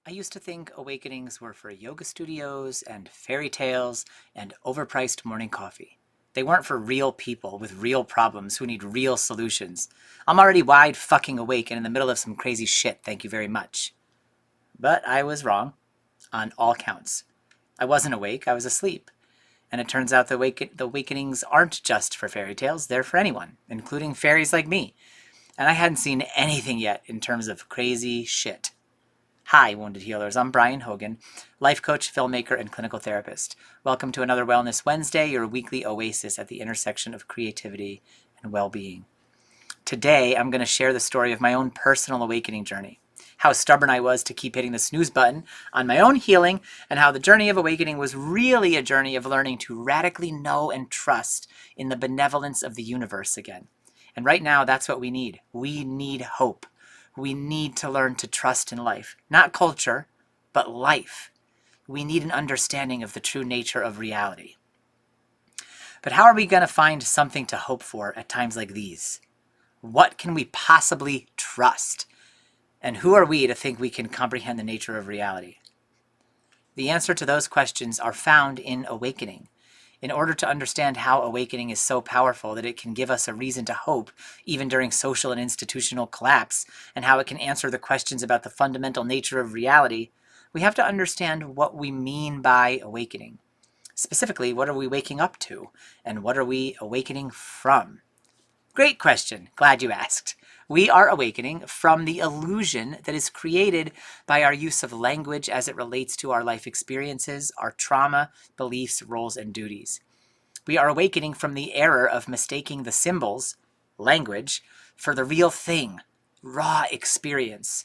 I used to think awakenings were for yoga studios and fairy tales and overpriced morning coffee. They weren't for real people with real problems who need real solutions. I'm already wide fucking awake and in the middle of some crazy shit, thank you very much. But I was wrong on all counts. I wasn't awake, I was asleep. And it turns out the awakenings aren't just for fairy tales, they're for anyone, including fairies like me. And I hadn't seen anything yet in terms of crazy shit. Hi, Wounded Healers. I'm Brian Hogan, life coach, filmmaker, and clinical therapist. Welcome to another Wellness Wednesday, your weekly oasis at the intersection of creativity and well-being. Today, I'm going to share the story of my own personal awakening journey, how stubborn I was to keep hitting the snooze button on my own healing, and how the journey of awakening was really a journey of learning to radically know and trust in the benevolence of the universe again. And right now, that's what we need. We need hope. We need to learn to trust in life. Not culture, but life. We need an understanding of the true nature of reality. But how are we going to find something to hope for at times like these? What can we possibly trust? And who are we to think we can comprehend the nature of reality? The answer to those questions are found in awakening. In order to understand how awakening is so powerful that it can give us a reason to hope even during social and institutional collapse, and how it can answer the questions about the fundamental nature of reality, we have to understand what we mean by awakening. Specifically, what are we waking up to, and what are we awakening from? Great question. Glad you asked. We are awakening from the illusion that is created by our use of language as it relates to our life experiences, our trauma, beliefs, roles, and duties. We are awakening from the error of mistaking the symbols, language, for the real thing, raw experience.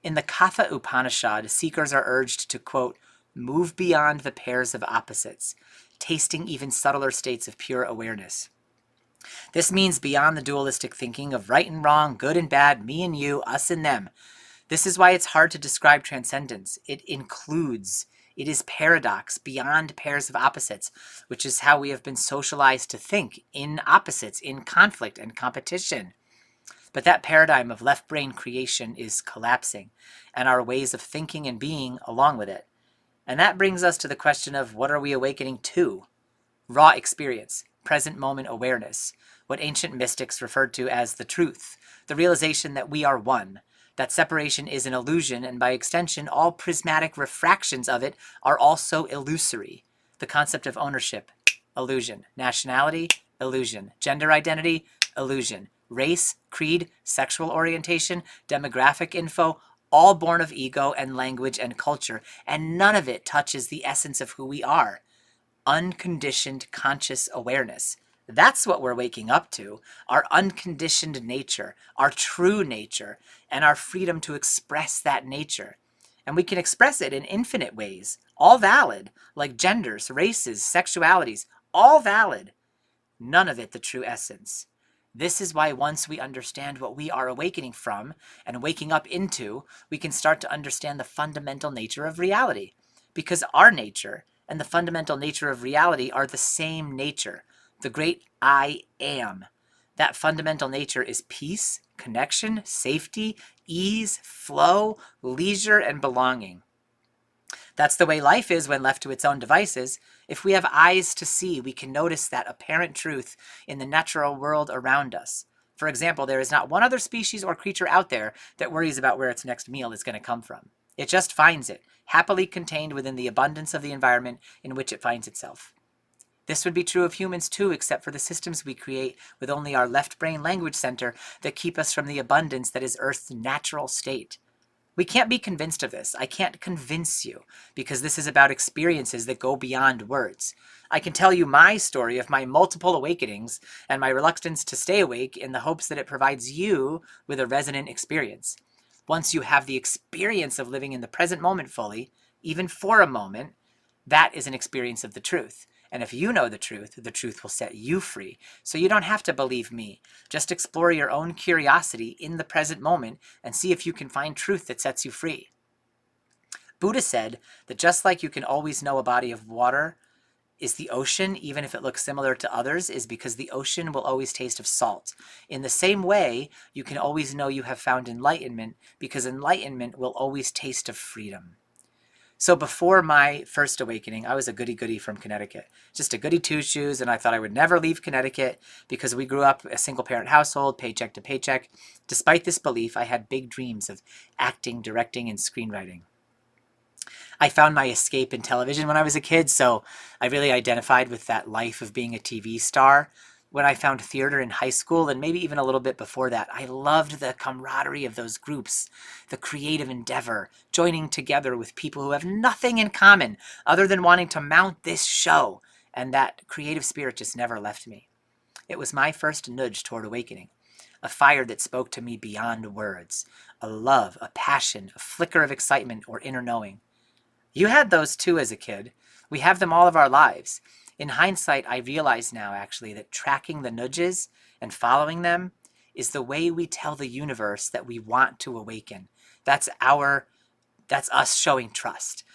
In the Katha Upaniṣad, seekers are urged to, quote, move beyond the pairs of opposites, tasting even subtler states of pure awareness. This means beyond the dualistic thinking of right and wrong, good and bad, me and you, us and them. This is why it's hard to describe transcendence. It is paradox, beyond pairs of opposites, which is how we have been socialized to think, in opposites, in conflict and competition. But that paradigm of left brain creation is collapsing, and our ways of thinking and being along with it. And that brings us to the question of what are we awakening to? Raw experience, present moment awareness, what ancient mystics referred to as the truth, the realization that we are one, that separation is an illusion, and by extension, all prismatic refractions of it are also illusory. The concept of ownership, illusion. Nationality, illusion. Gender identity, illusion. Race, creed, sexual orientation, demographic info, all born of ego and language and culture, and none of it touches the essence of who we are. Unconditioned conscious awareness. That's what we're waking up to, our unconditioned nature, our true nature, and our freedom to express that nature. And we can express it in infinite ways, all valid, like genders, races, sexualities, all valid. None of it the true essence. This is why once we understand what we are awakening from and waking up into, we can start to understand the fundamental nature of reality. Because our nature and the fundamental nature of reality are the same nature, the great I am. That fundamental nature is peace, connection, safety, ease, flow, leisure, and belonging. That's the way life is when left to its own devices. If we have eyes to see, we can notice that apparent truth in the natural world around us. For example, there is not one other species or creature out there that worries about where its next meal is going to come from. It just finds it, happily contained within the abundance of the environment in which it finds itself. This would be true of humans too, except for the systems we create with only our left brain language center that keep us from the abundance that is Earth's natural state. We can't be convinced of this. I can't convince you, because this is about experiences that go beyond words. I can tell you my story of my multiple awakenings and my reluctance to stay awake in the hopes that it provides you with a resonant experience. Once you have the experience of living in the present moment fully, even for a moment, that is an experience of the truth. And if you know the truth will set you free. So you don't have to believe me. Just explore your own curiosity in the present moment and see if you can find truth that sets you free. Buddha said that just like you can always know a body of water is the ocean, even if it looks similar to others, is because the ocean will always taste of salt. In the same way, you can always know you have found enlightenment because enlightenment will always taste of freedom. So before my first awakening, I was a goody-goody from Connecticut. Just a goody two-shoes, and I thought I would never leave Connecticut because we grew up a single-parent household, paycheck to paycheck. Despite this belief, I had big dreams of acting, directing, and screenwriting. I found my escape in television when I was a kid, so I really identified with that life of being a TV star. When I found theater in high school, and maybe even a little bit before that, I loved the camaraderie of those groups, the creative endeavor, joining together with people who have nothing in common other than wanting to mount this show, and that creative spirit just never left me. It was my first nudge toward awakening, a fire that spoke to me beyond words, a love, a passion, a flicker of excitement or inner knowing. You had those too as a kid. We have them all of our lives. In hindsight, I realize now actually that tracking the nudges and following them is the way we tell the universe that we want to awaken. That's us showing trust.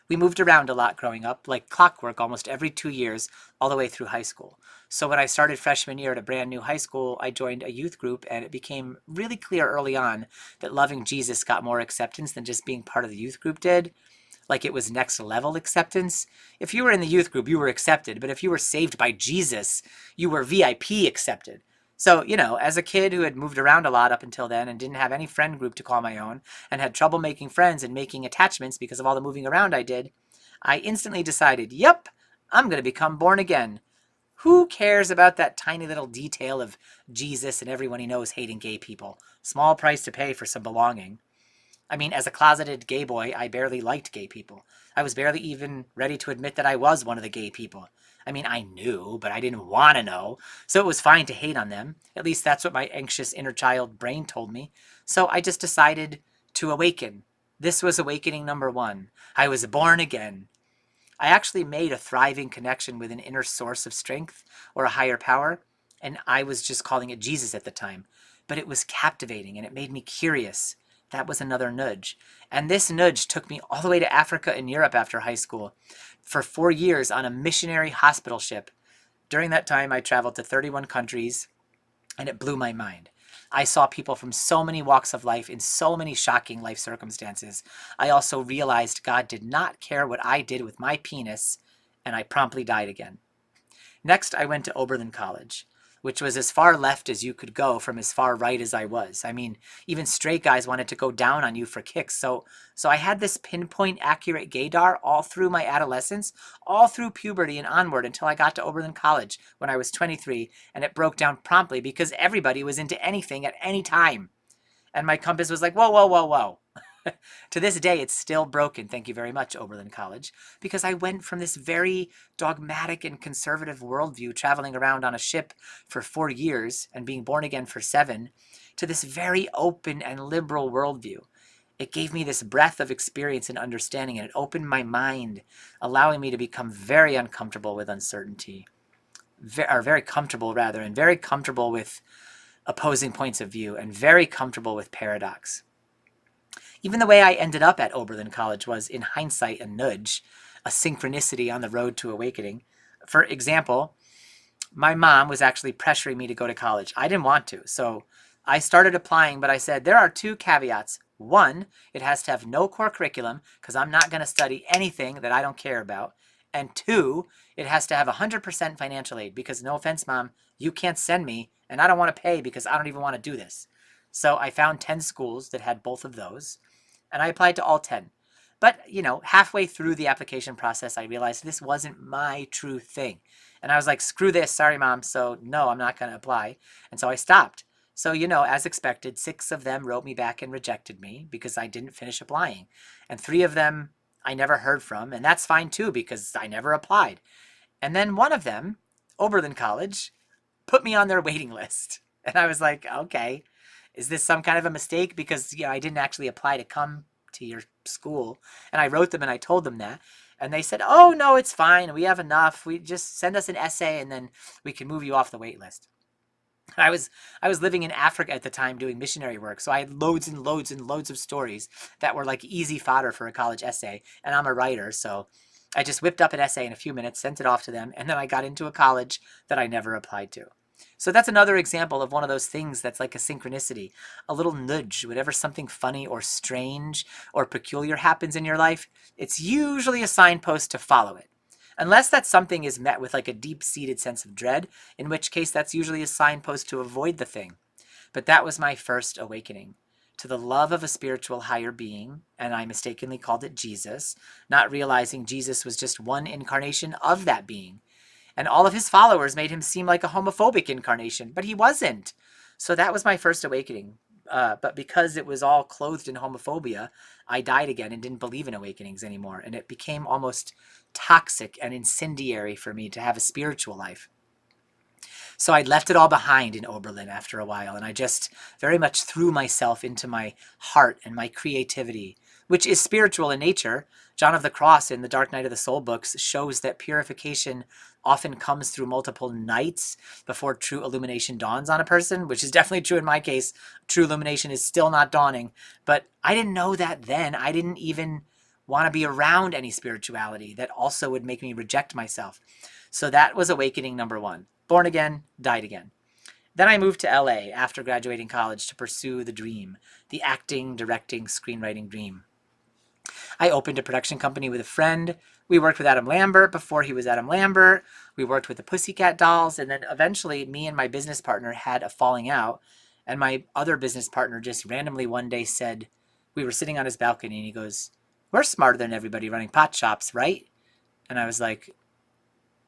We moved around a lot growing up, like clockwork, almost every 2 years, all the way through high school. So when I started freshman year at a brand new high school, I joined a youth group, and it became really clear early on that loving Jesus got more acceptance than just being part of the youth group did. Like it was next level acceptance. If you were in the youth group, you were accepted. But if you were saved by Jesus, you were VIP accepted. So, as a kid who had moved around a lot up until then and didn't have any friend group to call my own and had trouble making friends and making attachments because of all the moving around I did, I instantly decided, yep, I'm going to become born again. Who cares about that tiny little detail of Jesus and everyone he knows hating gay people? Small price to pay for some belonging. I mean, as a closeted gay boy, I barely liked gay people. I was barely even ready to admit that I was one of the gay people. I mean, I knew, but I didn't want to know. So it was fine to hate on them. At least that's what my anxious inner child brain told me. So I just decided to awaken. This was awakening number 1. I was born again. I actually made a thriving connection with an inner source of strength or a higher power, and I was just calling it Jesus at the time. But it was captivating and it made me curious. That was another nudge. And this nudge took me all the way to Africa and Europe after high school for 4 years on a missionary hospital ship. During that time, I traveled to 31 countries, and it blew my mind. I saw people from so many walks of life in so many shocking life circumstances. I also realized God did not care what I did with my penis, and I promptly died again. Next, I went to Oberlin College, which was as far left as you could go from as far right as I was. I mean, even straight guys wanted to go down on you for kicks. So I had this pinpoint accurate gaydar all through my adolescence, all through puberty and onward until I got to Oberlin College when I was 23, and it broke down promptly because everybody was into anything at any time. And my compass was like, whoa, whoa, whoa, whoa. To this day, it's still broken. Thank you very much, Oberlin College, because I went from this very dogmatic and conservative worldview, traveling around on a ship for 4 years and being born again for 7, to this very open and liberal worldview. It gave me this breadth of experience and understanding, and it opened my mind, allowing me to become very uncomfortable with uncertainty, or very comfortable rather, and very comfortable with opposing points of view, and very comfortable with paradox. Even the way I ended up at Oberlin College was, in hindsight, a nudge, a synchronicity on the road to awakening. For example, my mom was actually pressuring me to go to college. I didn't want to, so I started applying, but I said, there are 2 caveats. 1, it has to have no core curriculum, because I'm not going to study anything that I don't care about. And 2, it has to have 100% financial aid, because no offense, Mom, you can't send me, and I don't want to pay because I don't even want to do this. So I found 10 schools that had both of those, and I applied to all 10. But, halfway through the application process, I realized this wasn't my true thing. And I was like, screw this, sorry, Mom, so no, I'm not going to apply. And so I stopped. So, as expected, 6 of them wrote me back and rejected me because I didn't finish applying. And 3 of them I never heard from, and that's fine too because I never applied. And then one of them, Oberlin College, put me on their waiting list. And I was like, okay, is this some kind of a mistake? Because, I didn't actually apply to come to your school. And I wrote them and I told them that. And they said, oh, no, it's fine. We have enough. We just send us an essay and then we can move you off the wait list. I was living in Africa at the time doing missionary work. So I had loads and loads and loads of stories that were like easy fodder for a college essay. And I'm a writer. So I just whipped up an essay in a few minutes, sent it off to them, and then I got into a college that I never applied to. So that's another example of one of those things that's like a synchronicity, a little nudge. Whenever something funny or strange or peculiar happens in your life, it's usually a signpost to follow it. Unless that something is met with like a deep-seated sense of dread, in which case that's usually a signpost to avoid the thing. But that was my first awakening to the love of a spiritual higher being, and I mistakenly called it Jesus, not realizing Jesus was just one incarnation of that being. And all of his followers made him seem like a homophobic incarnation, but he wasn't. So that was my first awakening. But because it was all clothed in homophobia, I died again and didn't believe in awakenings anymore. And it became almost toxic and incendiary for me to have a spiritual life. So I left it all behind in Oberlin after a while, and I just very much threw myself into my heart and my creativity, which is spiritual in nature. John of the Cross in the Dark Night of the Soul books shows that purification often comes through multiple nights before true illumination dawns on a person, which is definitely true in my case. True illumination is still not dawning, but I didn't know that then. I didn't even want to be around any spirituality that also would make me reject myself. So that was awakening number one. Born again, died again. Then I moved to LA after graduating college to pursue the dream, the acting, directing, screenwriting dream. I opened a production company with a friend. We worked with Adam Lambert before he was Adam Lambert. We worked with the Pussycat Dolls. And then eventually me and my business partner had a falling out. And my other business partner just randomly one day said, we were sitting on his balcony and he goes, "We're smarter than everybody running pot shops, right?" And I was like,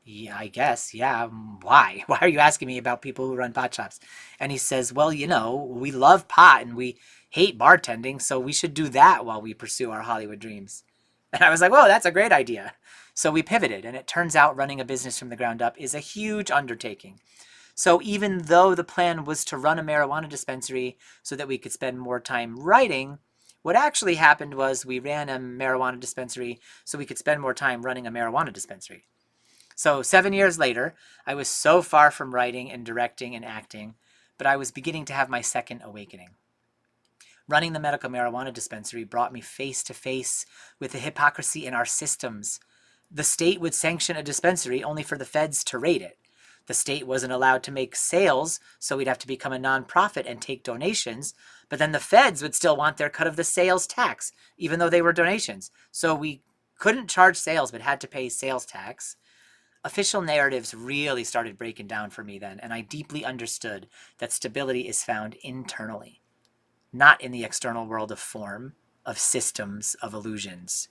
"Yeah, I guess. Yeah. Why? Why are you asking me about people who run pot shops?" And he says, "Well, we love pot and we hate bartending, so we should do that while we pursue our Hollywood dreams." And I was like, "Whoa, that's a great idea." So we pivoted, and it turns out running a business from the ground up is a huge undertaking. So even though the plan was to run a marijuana dispensary so that we could spend more time writing, what actually happened was we ran a marijuana dispensary so we could spend more time running a marijuana dispensary. So 7 years later, I was so far from writing and directing and acting, but I was beginning to have my second awakening. Running the medical marijuana dispensary brought me face to face with the hypocrisy in our systems. The state would sanction a dispensary only for the feds to raid it. The state wasn't allowed to make sales, so we'd have to become a nonprofit and take donations, but then the feds would still want their cut of the sales tax, even though they were donations. So we couldn't charge sales, but had to pay sales tax. Official narratives really started breaking down for me then, and I deeply understood that stability is found internally, not in the external world of form, of systems, of illusions.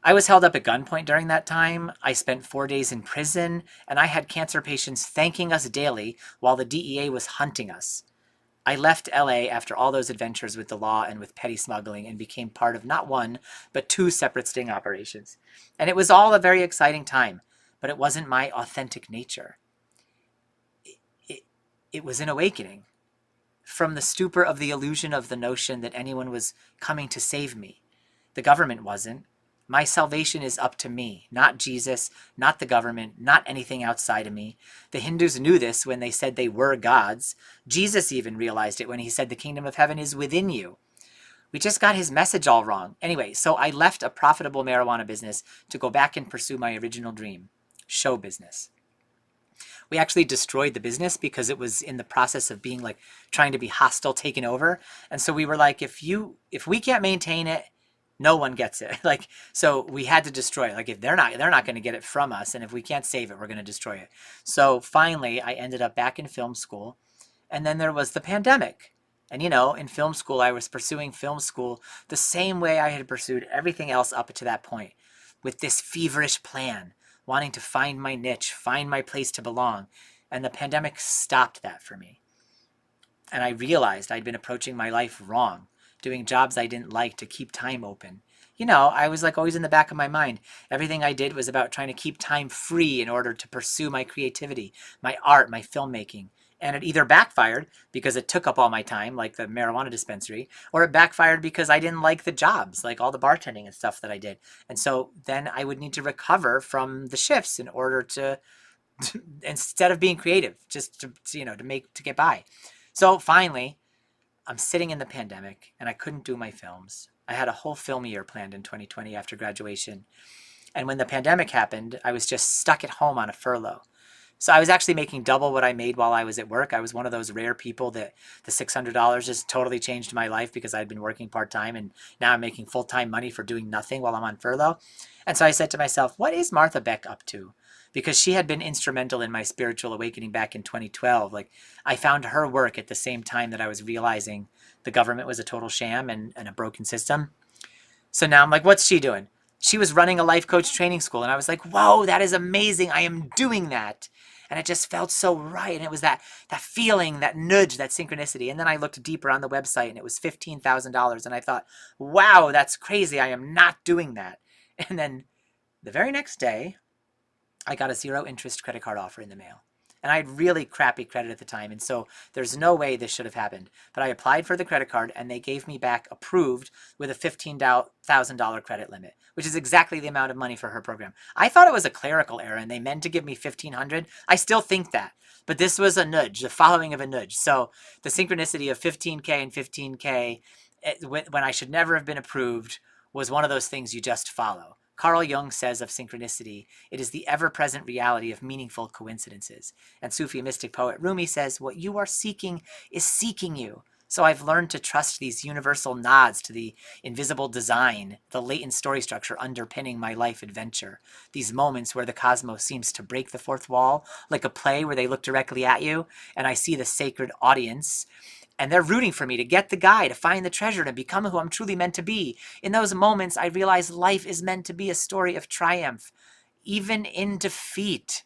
I was held up at gunpoint during that time. I spent 4 days in prison, and I had cancer patients thanking us daily while the DEA was hunting us. I left LA after all those adventures with the law and with petty smuggling and became part of not one, but two separate sting operations. And it was all a very exciting time, but it wasn't my authentic nature. It was an awakening from the stupor of the illusion of the notion that anyone was coming to save me. The government wasn't. My salvation is up to me, not Jesus, not the government, not anything outside of me. The Hindus knew this when they said they were gods. Jesus even realized it when he said the kingdom of heaven is within you. We just got his message all wrong. Anyway, so I left a profitable marijuana business to go back and pursue my original dream, show business. We actually destroyed the business because it was in the process of being like trying to be hostile, taken over. And so we were like, if we can't maintain it, no one gets it. Like, so we had to destroy it. Like, if they're not going to get it from us. And if we can't save it, we're going to destroy it. So finally, I ended up back in film school. And then there was the pandemic. And, in film school, I was pursuing film school the same way I had pursued everything else up to that point, with this feverish plan, wanting to find my niche, find my place to belong. And the pandemic stopped that for me. And I realized I'd been approaching my life wrong, doing jobs I didn't like to keep time open. I was like always in the back of my mind. Everything I did was about trying to keep time free in order to pursue my creativity, my art, my filmmaking. And it either backfired because it took up all my time, like the marijuana dispensary, or it backfired because I didn't like the jobs, like all the bartending and stuff that I did. And so then I would need to recover from the shifts in order to instead of being creative, just to get by. So finally, I'm sitting in the pandemic and I couldn't do my films. I had a whole film year planned in 2020 after graduation. And when the pandemic happened, I was just stuck at home on a furlough. So I was actually making double what I made while I was at work. I was one of those rare people that the $600 just totally changed my life because I'd been working part-time, and now I'm making full-time money for doing nothing while I'm on furlough. And so I said to myself, what is Martha Beck up to? Because she had been instrumental in my spiritual awakening back in 2012. Like, I found her work at the same time that I was realizing the government was a total sham and a broken system. So now I'm like, what's she doing? She was running a life coach training school. And I was like, whoa, that is amazing. I am doing that. And it just felt so right. And it was that feeling, that nudge, that synchronicity. And then I looked deeper on the website and it was $15,000. And I thought, wow, that's crazy. I am not doing that. And then the very next day, I got a 0 interest credit card offer in the mail. And I had really crappy credit at the time. And so there's no way this should have happened. But I applied for the credit card and they gave me back approved with a $15,000 credit limit, which is exactly the amount of money for her program. I thought it was a clerical error and they meant to give me $1,500. I still think that. But this was a nudge, the following of a nudge. So the synchronicity of $15K and $15K when I should never have been approved was one of those things you just follow. Carl Jung says of synchronicity, it is the ever-present reality of meaningful coincidences. And Sufi mystic poet Rumi says, what you are seeking is seeking you. So I've learned to trust these universal nods to the invisible design, the latent story structure underpinning my life adventure. These moments where the cosmos seems to break the fourth wall, like a play where they look directly at you, and I see the sacred audience, and they're rooting for me to get the guy, to find the treasure, to become who I'm truly meant to be. In those moments, I realize life is meant to be a story of triumph, even in defeat.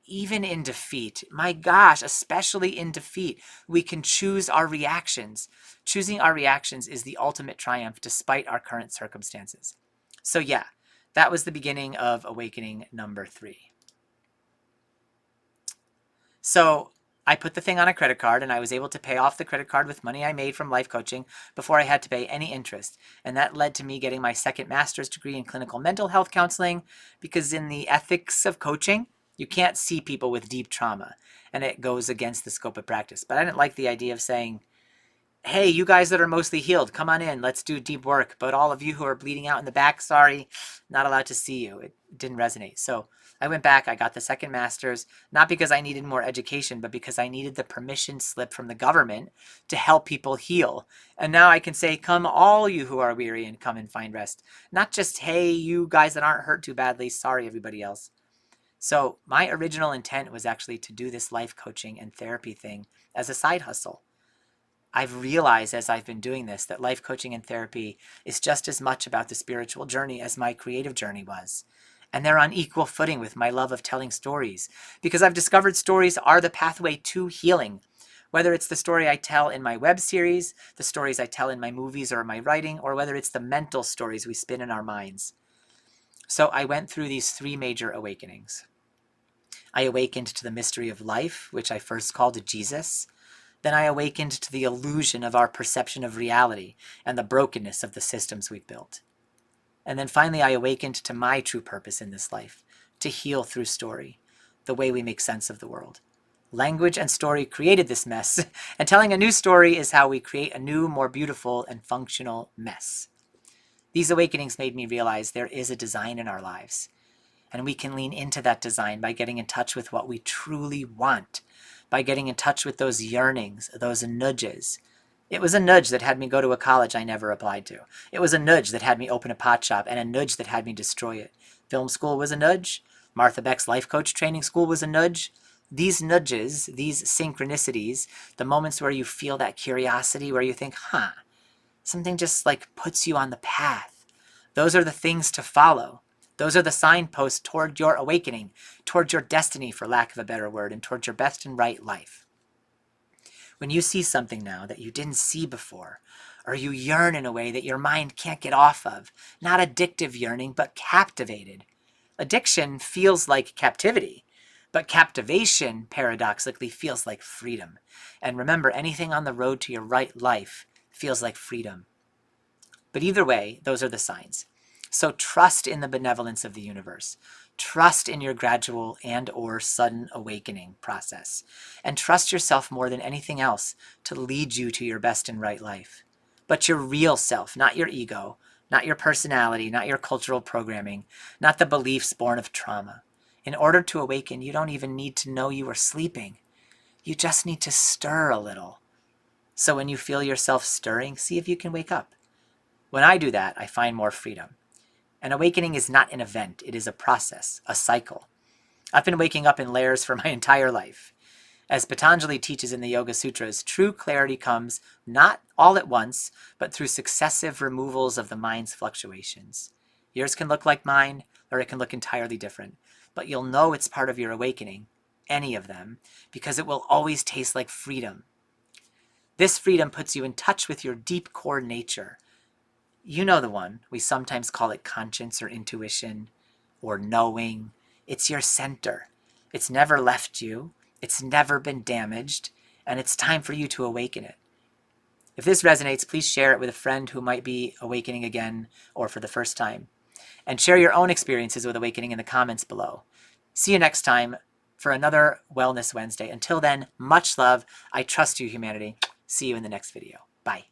Even in defeat. My gosh, especially in defeat, we can choose our reactions. Choosing our reactions is the ultimate triumph despite our current circumstances. So yeah, that was the beginning of awakening number 3. So I put the thing on a credit card and I was able to pay off the credit card with money I made from life coaching before I had to pay any interest. And that led to me getting my second master's degree in clinical mental health counseling, because in the ethics of coaching, you can't see people with deep trauma and it goes against the scope of practice. But I didn't like the idea of saying, hey, you guys that are mostly healed, come on in, let's do deep work. But all of you who are bleeding out in the back, sorry, not allowed to see you. It didn't resonate. So I went back, I got the second master's, not because I needed more education, but because I needed the permission slip from the government to help people heal. And now I can say, come all you who are weary and come and find rest. Not just, hey, you guys that aren't hurt too badly, sorry everybody else. So my original intent was actually to do this life coaching and therapy thing as a side hustle. I've realized as I've been doing this that life coaching and therapy is just as much about the spiritual journey as my creative journey was. And they're on equal footing with my love of telling stories, because I've discovered stories are the pathway to healing. Whether it's the story I tell in my web series, the stories I tell in my movies or my writing, or whether it's the mental stories we spin in our minds. So I went through these 3 major awakenings. I awakened to the mystery of life, which I first called Jesus. Then I awakened to the illusion of our perception of reality and the brokenness of the systems we've built. And then finally I awakened to my true purpose in this life, to heal through story, the way we make sense of the world. Language and story created this mess, and telling a new story is how we create a new, more beautiful and functional mess. These awakenings made me realize there is a design in our lives, and we can lean into that design by getting in touch with what we truly want, by getting in touch with those yearnings, those nudges. It was a nudge that had me go to a college I never applied to. It was a nudge that had me open a pot shop, and a nudge that had me destroy it. Film school was a nudge. Martha Beck's life coach training school was a nudge. These nudges, these synchronicities, the moments where you feel that curiosity, where you think, something just like puts you on the path. Those are the things to follow. Those are the signposts toward your awakening, toward your destiny, for lack of a better word, and toward your best and right life. When you see something now that you didn't see before, or you yearn in a way that your mind can't get off of, not addictive yearning, but captivated. Addiction feels like captivity, but captivation, paradoxically, feels like freedom. And remember, anything on the road to your right life feels like freedom. But either way, those are the signs. So trust in the benevolence of the universe. Trust in your gradual and or sudden awakening process. And trust yourself more than anything else to lead you to your best and right life. But your real self, not your ego, not your personality, not your cultural programming, not the beliefs born of trauma. In order to awaken, you don't even need to know you are sleeping. You just need to stir a little. So when you feel yourself stirring, see if you can wake up. When I do that, I find more freedom. An awakening is not an event. It is a process, a cycle. I've been waking up in layers for my entire life. As Patañjali teaches in the Yoga Sutras, true clarity comes not all at once, but through successive removals of the mind's fluctuations. Yours can look like mine, or it can look entirely different, but you'll know it's part of your awakening, any of them, because it will always taste like freedom. This freedom puts you in touch with your deep core nature. You know the one. We sometimes call it conscience or intuition or knowing. It's your center. It's never left you. It's never been damaged, and it's time for you to awaken it. If this resonates, please share it with a friend who might be awakening again or for the first time. And share your own experiences with awakening in the comments below. See you next time for another Wellness Wednesday. Until then, much love. I trust you, humanity. See you in the next video. Bye.